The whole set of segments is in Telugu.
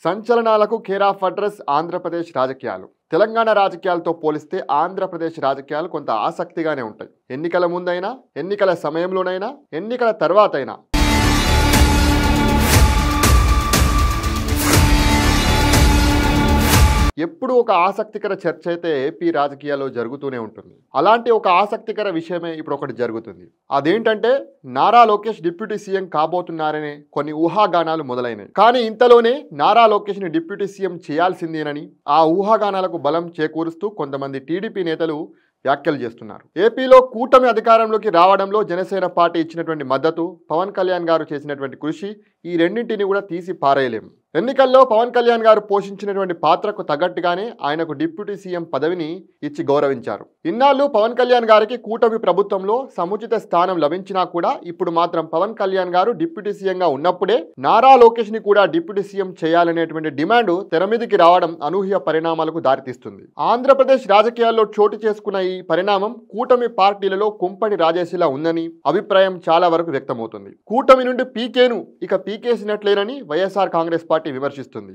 సంచలనాలకు కేర్ ఆఫ్ అడ్రస్ ఆంధ్రప్రదేశ్ రాజకీయాలు. తెలంగాణ రాజకీయాలతో పోలిస్తే ఆంధ్రప్రదేశ్ రాజకీయాలు కొంత ఆసక్తిగానే ఉంటాయి. ఎన్నికల ముందైనా, ఎన్నికల సమయంలోనైనా, ఎన్నికల తర్వాతైనా ఎప్పుడు ఒక ఆసక్తికర చర్చ అయితే ఏపీ రాజకీయాల్లో జరుగుతూనే ఉంటుంది. అలాంటి ఒక ఆసక్తికర విషయమే ఇప్పుడు ఒకటి జరుగుతుంది. అదేంటంటే నారా లోకేష్ డిప్యూటీ సీఎం కాబోతున్నారనే కొన్ని ఊహాగానాలు మొదలైనవి. కానీ ఇంతలోనే నారా లోకేష్ ని డిప్యూటీ సీఎం చేయాల్సిందేనని ఆ ఊహాగానాలకు బలం చేకూరుస్తూ కొంతమంది టీడీపీ నేతలు వ్యాఖ్యలు చేస్తున్నారు. ఏపీలో కూటమి అధికారంలోకి రావడంలో జనసేన పార్టీ ఇచ్చినటువంటి మద్దతు, పవన్ కళ్యాణ్ గారు చేసినటువంటి కృషి, ఈ రెండింటిని కూడా తీసి పారేయలేము. ఎన్నికల్లో పవన్ కళ్యాణ్ గారు పోషించినటువంటి పాత్రకు తగ్గట్టుగానే ఆయనకు డిప్యూటీ సీఎం పదవిని ఇచ్చి గౌరవించారు. ఇన్నాళ్ళు పవన్ కళ్యాణ్ గారికి కూటమి ప్రభుత్వంలో సముచిత స్థానం లభించినా కూడా ఇప్పుడు మాత్రం పవన్ కళ్యాణ్ గారు డిప్యూటీ సీఎంగా ఉన్నప్పుడే నారా లోకేష్ ని కూడా డిప్యూటీ సీఎం చేయాలనేటువంటి డిమాండ్ తెరమీదికి రావడం అనూహ్య పరిణామాలకు దారితీస్తుంది. ఆంధ్రప్రదేశ్ రాజకీయాల్లో చోటు చేసుకున్న ఈ పరిణామం కూటమి పార్టీలలో కుంపటి రాజేసిలా ఉందని అభిప్రాయం చాలా వరకు వ్యక్తమవుతుంది. కూటమి నుండి పీకేను ఇక పీకేసినట్లేనని వైఎస్ఆర్ కాంగ్రెస్ పార్టీ విమర్శిస్తుంది.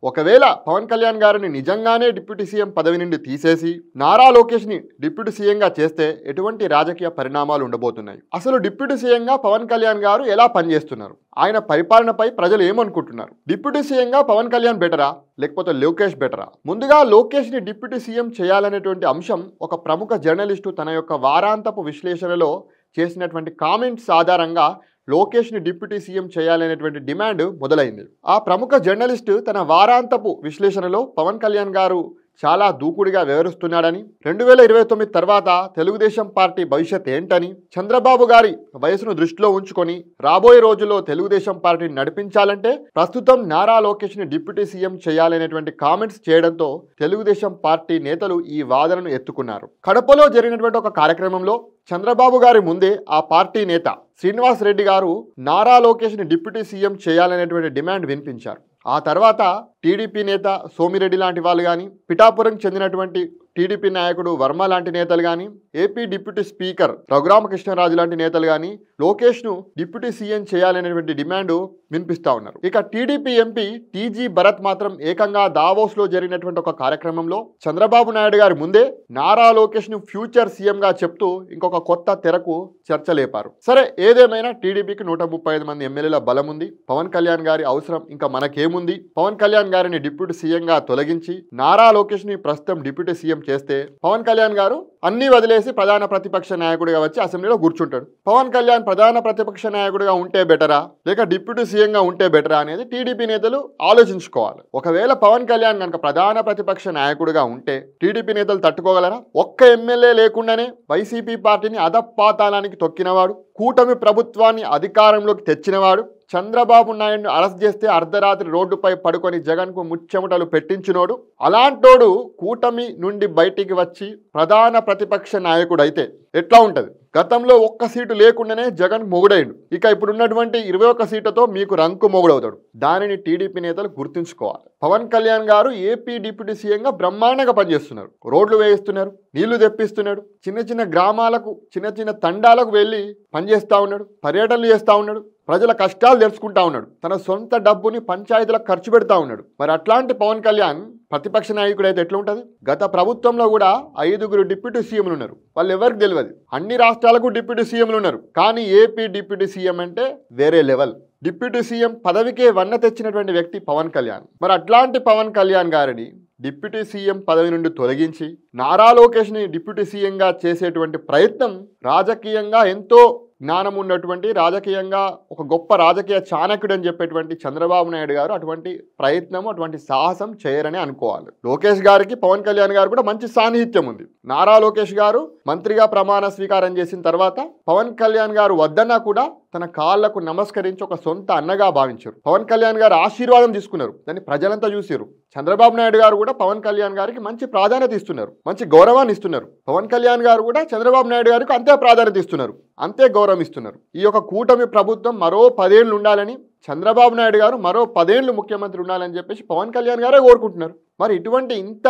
ఒకవేళ పవన్ కళ్యాణ్ గారిని నిజంగానే డిప్యూటీ సీఎం పదవి నుండి తీసేసి నారా లోకేష్ ని డిప్యూటీ సీఎంగా చేస్తే ఎటువంటి రాజకీయ పరిణామాలు ఉండబోతున్నాయి? అసలు డిప్యూటీ సీఎంగా పవన్ కళ్యాణ్ గారు ఎలా పనిచేస్తున్నారు? ఆయన పరిపాలనపై ప్రజలు ఏమనుకుంటున్నారు? డిప్యూటీ సీఎంగా పవన్ కళ్యాణ్ బెటరా లేకపోతే లోకేష్ బెటరా? ముందుగా లోకేష్ ని డిప్యూటీ సీఎం చేయాలనేటువంటి అంశం ఒక ప్రముఖ జర్నలిస్టు తన యొక్క వారాంతపు విశ్లేషణలో చేసినటువంటి కామెంట్స్ ఆధారంగా లోకేష్ ని డిప్యూటీ సీఎం చేయాలనేటువంటి డిమాండ్ మొదలైంది. ఆ ప్రముఖ జర్నలిస్టు తన వారాంతపు విశ్లేషణలో పవన్ కళ్యాణ్ గారు చాలా దూకుడుగా వివరిస్తున్నాడని, 2029 తర్వాత తెలుగుదేశం పార్టీ భవిష్యత్ ఏంటని, చంద్రబాబు గారి వయసును దృష్టిలో ఉంచుకొని రాబోయే రోజుల్లో తెలుగుదేశం పార్టీని నడిపించాలంటే ప్రస్తుతం నారా లోకేష్ ని డిప్యూటీ సీఎం చేయాలనేటువంటి కామెంట్స్ చేయడంతో తెలుగుదేశం పార్టీ నేతలు ఈ వాదనను ఎత్తుకున్నారు. కడపలో జరిగినటువంటి ఒక కార్యక్రమంలో చంద్రబాబు గారి ముందే ఆ పార్టీ నేత శ్రీనివాస్ రెడ్డి గారు నారా లోకేష్ ని డిప్యూటీ సీఎం చేయాలనేటువంటి డిమాండ్ వినిపించారు. ఆ తర్వాత టీడీపీ నేత సోమిరెడ్డి లాంటి వాళ్ళు కానీ, పిఠాపురం చెందినటువంటి టీడీపీ నాయకుడు వర్మ లాంటి నేతలు కానీ, ఏపీ డిప్యూటీ స్పీకర్ రఘురామకృష్ణరాజు లాంటి నేతలు కానీ లోకేష్ ను డిప్యూటీ సీఎం చేయాలనేటువంటి డిమాండ్ వినిపిస్తా ఉన్నారు. ఇక టీడీపీ ఎంపీ టీజీ భరత్ మాత్రం ఏకంగా దావోస్ లో జరిగినటువంటి ఒక కార్యక్రమంలో చంద్రబాబు నాయుడు గారి ముందే నారా లోకేష్ ను ఫ్యూచర్ సీఎం గా చెప్తూ ఇంకొక కొత్త తెరకు చర్చలేపారు. సరే, ఏదేమైనా టీడీపీకి 135 మంది ఎమ్మెల్యేల బలం ఉంది. పవన్ కళ్యాణ్ గారి అవసరం ఇంకా మనకేముంది? పవన్ కళ్యాణ్ గారిని డిప్యూటీ సీఎం గా తొలగించి నారా లోకేష్ ని ప్రస్తుతం డిప్యూటీ సీఎం చేస్తే పవన్ కళ్యాణ్ గారు అన్ని వదిలేసి ప్రధాన ప్రతిపక్ష నాయకుడిగా వచ్చి అసెంబ్లీలో కూర్చుంటాడు. పవన్ కళ్యాణ్ ప్రధాన ప్రతిపక్ష నాయకుడిగా ఉంటే బెటరా లేక డిప్యూటీ సీఎం గా ఉంటే బెటరా అనేది టీడీపీ నేతలు ఆలోచించుకోవాలి. ఒకవేళ పవన్ కళ్యాణ్ కనుక ప్రధాన ప్రతిపక్ష నాయకుడిగా ఉంటే టీడీపీ నేతలు తట్టుకోగలరా? ఒక్క ఎమ్మెల్యే లేకుండానే వైసీపీ పార్టీని అధపాతాళానికి తొక్కినవాడు, కూటమి ప్రభుత్వాన్ని అధికారంలోకి తెచ్చినవాడు, చంద్రబాబు నాయుడును అరెస్ట్ చేస్తే అర్ధరాత్రి రోడ్డుపై పడుకొని జగన్ కు ముచ్చెమటలు పెట్టించినోడు, అలాంటోడు కూటమి నుండి బయటికి వచ్చి ప్రధాన ప్రతిపక్ష నాయకుడు అయితే ఎట్లా ఉంటది? గతంలో ఒక్క సీటు లేకుండానే జగన్ మొగుడైండు. ఇక ఇప్పుడున్నటువంటి 21 సీట్లతో మీకు రంకు మొగుడవుతాడు. దానిని టీడీపీ నేతలు గుర్తుంచుకోవాలి. పవన్ కళ్యాణ్ గారు ఏపీ డిప్యూటీ సీఎంగా బ్రహ్మాండంగా పనిచేస్తున్నారు. రోడ్లు వేయిస్తున్నారు, నీళ్లు తెప్పిస్తున్నాడు, చిన్న చిన్న గ్రామాలకు చిన్న చిన్న తండాలకు వెళ్ళి పనిచేస్తా ఉన్నాడు, పర్యటనలు చేస్తా ఉన్నాడు, ప్రజల కష్టాలు తెలుసుకుంటా ఉన్నాడు, తన సొంత డబ్బుని పంచాయతీలకు ఖర్చు పెడతా ఉన్నాడు. మరి అట్లాంటి పవన్ కళ్యాణ్ ప్రతిపక్ష నాయకుడు అయితే ఎట్లా ఉంటుంది? గత ప్రభుత్వంలో కూడా 5గురు డిప్యూటీ సీఎంలు ఉన్నారు. వాళ్ళు ఎవరికి తెలియదు. అన్ని రాష్ట్రాలకు డిప్యూటీ సీఎంలు ఉన్నారు. కానీ ఏపీ డిప్యూటీ సీఎం అంటే వేరే లెవెల్. డిప్యూటీ సీఎం పదవికే వన్న తెచ్చినటువంటి వ్యక్తి పవన్ కళ్యాణ్. మరి అట్లాంటి పవన్ కళ్యాణ్ గారిని డిప్యూటీ సీఎం పదవి నుండి తొలగించి నారా లోకేష్ ని డిప్యూటీ సీఎంగా చేసేటువంటి ప్రయత్నం రాజకీయంగా ఎంతో జ్ఞానం ఉన్నటువంటి, రాజకీయంగా ఒక గొప్ప రాజకీయ చాణక్యుడు అని చెప్పేటువంటి చంద్రబాబు నాయుడు గారు అటువంటి ప్రయత్నం, అటువంటి సాహసం చేయరని అనుకోవాలి. లోకేష్ గారికి పవన్ కళ్యాణ్ గారు కూడా మంచి సాన్నిహిత్యం ఉంది. నారా లోకేష్ గారు మంత్రిగా ప్రమాణ స్వీకారం చేసిన తర్వాత పవన్ కళ్యాణ్ గారు వద్దన్నా కూడా తన కాళ్లకు నమస్కరించి ఒక సొంత అన్నగా భావించారు. పవన్ కళ్యాణ్ గారు ఆశీర్వాదం తీసుకున్నారు. దాన్ని ప్రజలంతా చూసారు. చంద్రబాబు నాయుడు గారు కూడా పవన్ కళ్యాణ్ గారికి మంచి ప్రాధాన్యత ఇస్తున్నారు, మంచి గౌరవాన్ని ఇస్తున్నారు. పవన్ కళ్యాణ్ గారు కూడా చంద్రబాబు నాయుడు గారికి అంతే ప్రాధాన్యత ఇస్తున్నారు, అంతే గౌరవం ఇస్తున్నారు. ఈ యొక్క కూటమి ప్రభుత్వం మరో 10 ఏళ్ళు ఉండాలని, చంద్రబాబు నాయుడు గారు మరో 10 ఏళ్ళు ముఖ్యమంత్రి ఉండాలని చెప్పేసి పవన్ కళ్యాణ్ గారే కోరుకుంటున్నారు. మరి ఇటువంటి ఇంత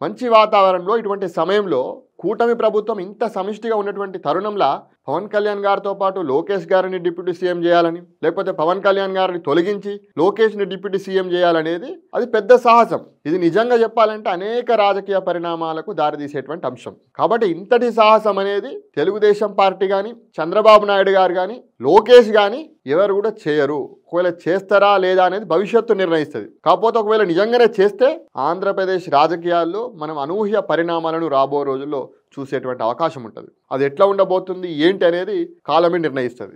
మంచి వాతావరణంలో, ఇటువంటి సమయంలో కూటమి ప్రభుత్వం ఇంత సమిష్టిగా ఉన్నటువంటి తరుణంలో పవన్ కళ్యాణ్ గారితో పాటు లోకేష్ గారిని డిప్యూటీ సీఎం చేయాలని, లేకపోతే పవన్ కళ్యాణ్ గారిని తొలగించి లోకేష్ని డిప్యూటీ సీఎం చేయాలనేది అది పెద్ద సాహసం. ఇది నిజంగా చెప్పాలంటే అనేక రాజకీయ పరిణామాలకు దారితీసేటువంటి అంశం. కాబట్టి ఇంతటి సాహసం అనేది తెలుగుదేశం పార్టీ కానీ, చంద్రబాబు నాయుడు గారు కానీ, లోకేష్ కానీ ఎవరు కూడా చేయరు. ఒకవేళ చేస్తారా లేదా అనేది భవిష్యత్తు నిర్ణయిస్తుంది. కాకపోతే ఒకవేళ నిజంగానే చేస్తే ఆంధ్రప్రదేశ్ రాజకీయాల్లో మనం అనూహ్య పరిణామాలను రాబో రోజుల్లో చూసేటువంటి అవకాశం ఉంటుంది. అది ఎట్లా ఉండబోతుంది ఏంటి అనేది కాలమే నిర్ణయిస్తుంది.